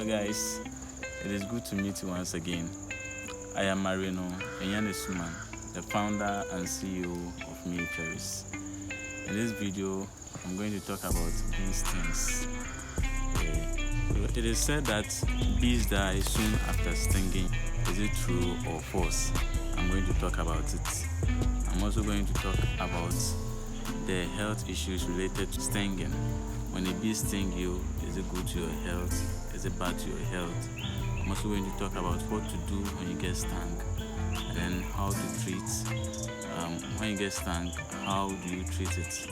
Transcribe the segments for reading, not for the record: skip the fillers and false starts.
guys, it is good to meet you once again. I am Marino Enyanesuman, the founder and CEO of Militaries. In this video, I'm going to talk about bee stings. It is said that bees die soon after stinging. Is it true or false? I'm going to talk about it. I'm also going to talk about the health issues related to stinging. When a bee stings you, is it good to your health? Is it bad to your health? I'm also going to talk about what to do when you get stung, and then how to treat. When you get stung, how do you treat it?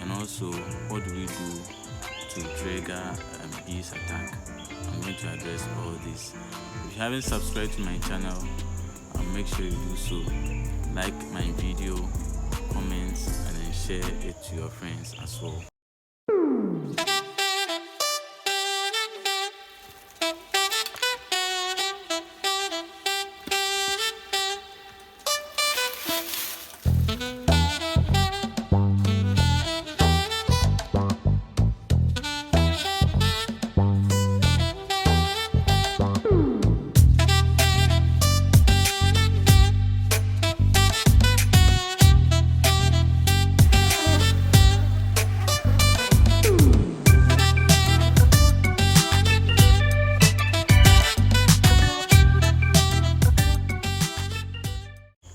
And also, what do we do to trigger bees attack? I'm going to address all this. If you haven't subscribed to my channel, make sure you do so. Like my video, comment, and then share it to your friends as well.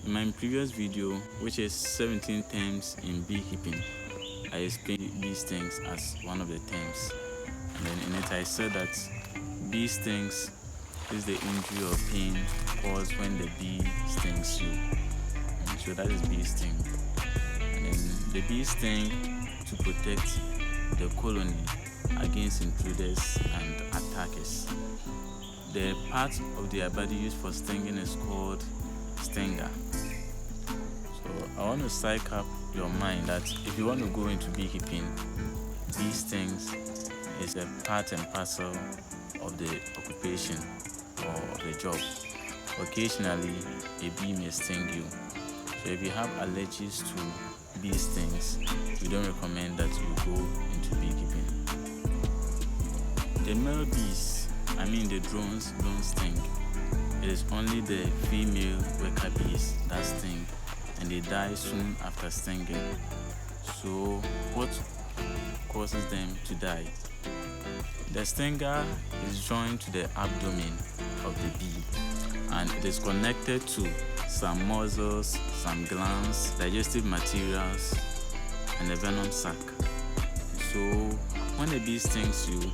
In my previous video, which is 17 terms in beekeeping, I explained bee stings as one of the terms. And then in it I said that bee stings is the injury or pain caused when the bee stings you. And so that is bee sting. And then the bee sting to protect the colony against intruders and attackers. The part of their body used for stinging is called stinger. So I want to psych up your mind that if you want to go into beekeeping, bee stings is a part and parcel of the occupation or of the job. Occasionally, a bee may sting you. So if you have allergies to bee stings, we don't recommend that you go into beekeeping. The male bees, the drones, don't sting. It is only the female worker bees that sting, and they die soon after stinging. So what causes them to die? The stinger is joined to the abdomen of the bee, and it is connected to some muscles, some glands, digestive materials, and a venom sac. So when a bee stings you,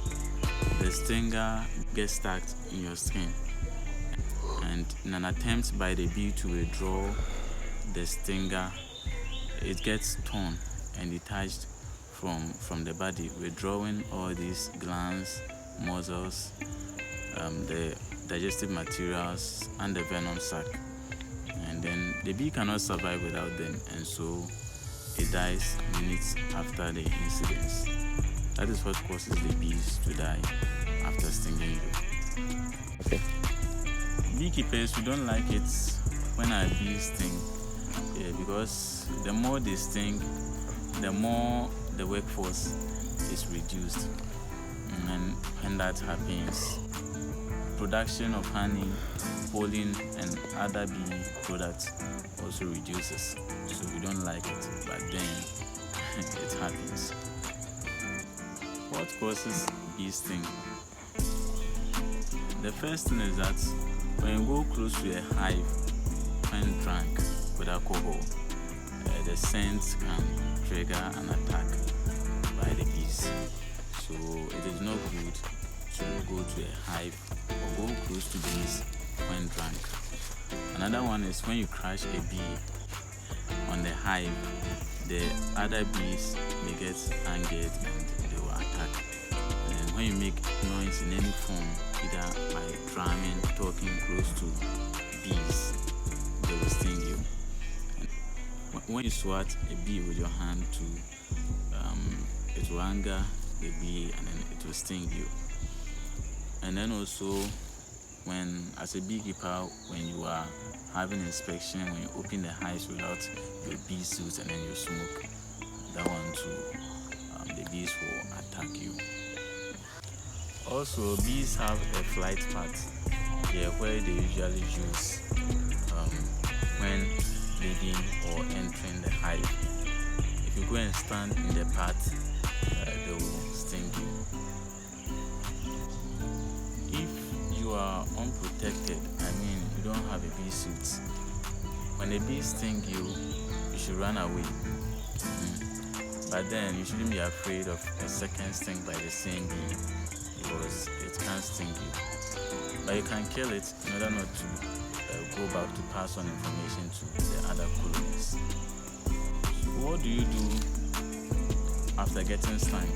the stinger gets stuck in your skin, and in an attempt by the bee to withdraw the stinger, it gets torn and detached from the body, withdrawing all these glands, muscles, the digestive materials, and the venom sac. And then the bee cannot survive without them, and so it dies minutes after the incident. That is what causes the bees to die after stinging you. Okay. Beekeepers, we don't like it when our bees sting, because the more they sting, the more the workforce is reduced, and when that happens, production of honey, pollen, and other bee products also reduces. So we don't like it, but then it happens. What causes bee sting? The first thing is that when you go close to a hive when drunk with alcohol, the scent can trigger an attack by the bees. So it is not good to go to a hive or go close to bees when drunk. Another one is when you crush a bee on the hive, the other bees may get angered and they will attack. And when you make noise in any form, either by drumming, talking close to bees, they will sting you. And when you swat a bee with your hand, it will anger the bee and then it will sting you. And then also, when as a beekeeper, when you are having inspection, when you open the hives without your bee suits and then you smoke, that one too, the bees will attack you. Also, bees have a flight path, where they usually use when leaving or entering the hive. If you go and stand in the path, they will sting you. If you are unprotected, you don't have a bee suit, when a bee stings you, you should run away. But then you shouldn't be afraid of a second sting by the same bee, because it can't sting you. But you can kill it in order not to go back to pass on information to the other colonies. So what do you do after getting stung?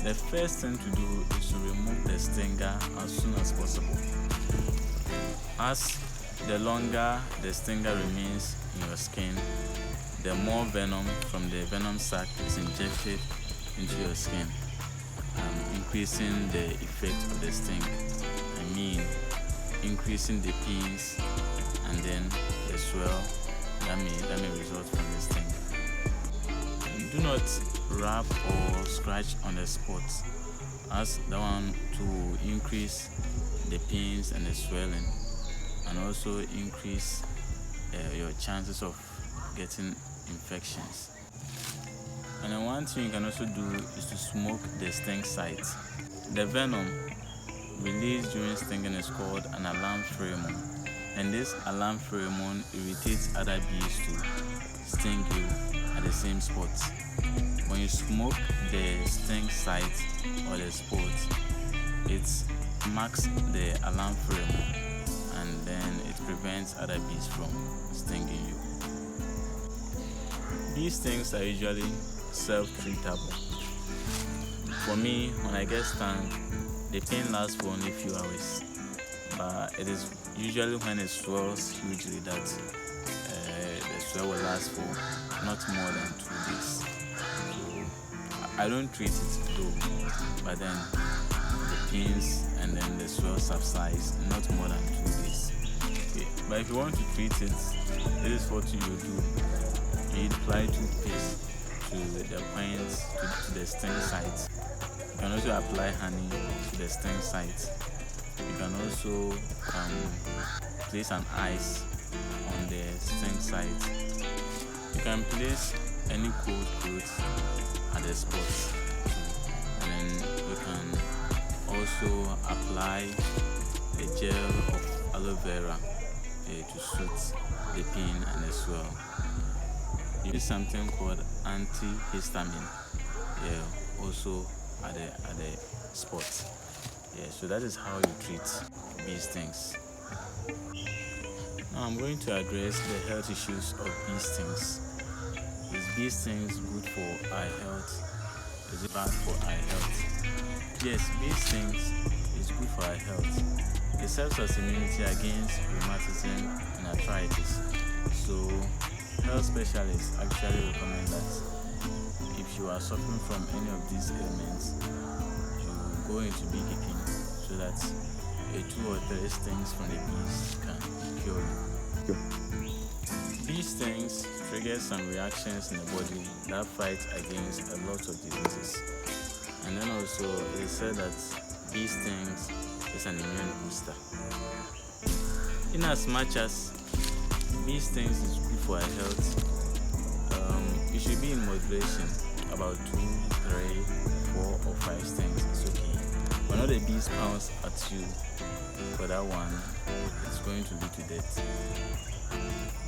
The first thing to do is to remove the stinger as soon as possible. As the longer the stinger remains in your skin, the more venom from the venom sac is injected into your skin, increasing the effect of the sting. Increasing the pains and then the swell that may result from the sting. Do not rub or scratch on the spots, as that one to increase the pains and the swelling, and also increase your chances of getting infections. And then one thing you can also do is to smoke the sting site. The venom released during stinging is called an alarm pheromone, and this alarm pheromone irritates other bees to sting you at the same spot. When you smoke the sting site or the spot, it marks the alarm pheromone, and then it prevents other bees from stinging you. Bee stings are usually self-treatable. For me, when I get stung, the pain lasts for only a few hours, but it is usually when it swells hugely that the swell will last for not more than 2 days. So I don't treat it though, but then the pains and then the swell subsides not more than 2 days. Okay. But if you want to treat it, this is what you do. You apply toothpaste to the points, to the sting site. You can also apply honey to the sting site. You can also place an ice on the sting site. You can place any cold clothes at the spots, and then you can also apply a gel of aloe vera to soothe the pain and the swell. Use something called antihistamine also at the spots. So that is how you treat bee stings. Now I'm going to address the health issues of bee stings. Is bee stings good for our health? Is it bad for our health? Yes, bee stings is good for our health. It serves as immunity against rheumatism and arthritis. So health specialists actually recommend that if you are suffering from any of these ailments, you go into beekeeping so that 2 or 3 stings from the bees can cure you. Bee stings trigger some reactions in the body that fight against a lot of diseases. And then also it is said that bee stings is an immune booster. In as much as bee stings is good for our health, it should be in moderation. About 2, 3, 4 or 5 stings is okay. When all the bees pounce at you for that one, it's going to lead to death.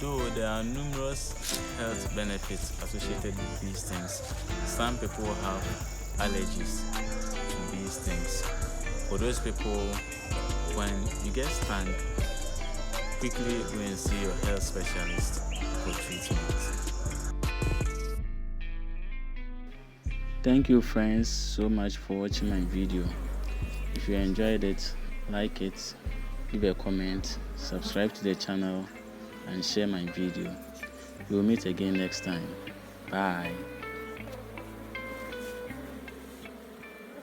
Though there are numerous health benefits associated with bee stings, some people have allergies to bee stings. For those people, when you get stung, quickly go and see your health specialist for treatment. Thank you friends so much for watching my video. If you enjoyed it, like it, leave a comment, subscribe to the channel and share my video. We will meet again next time. Bye.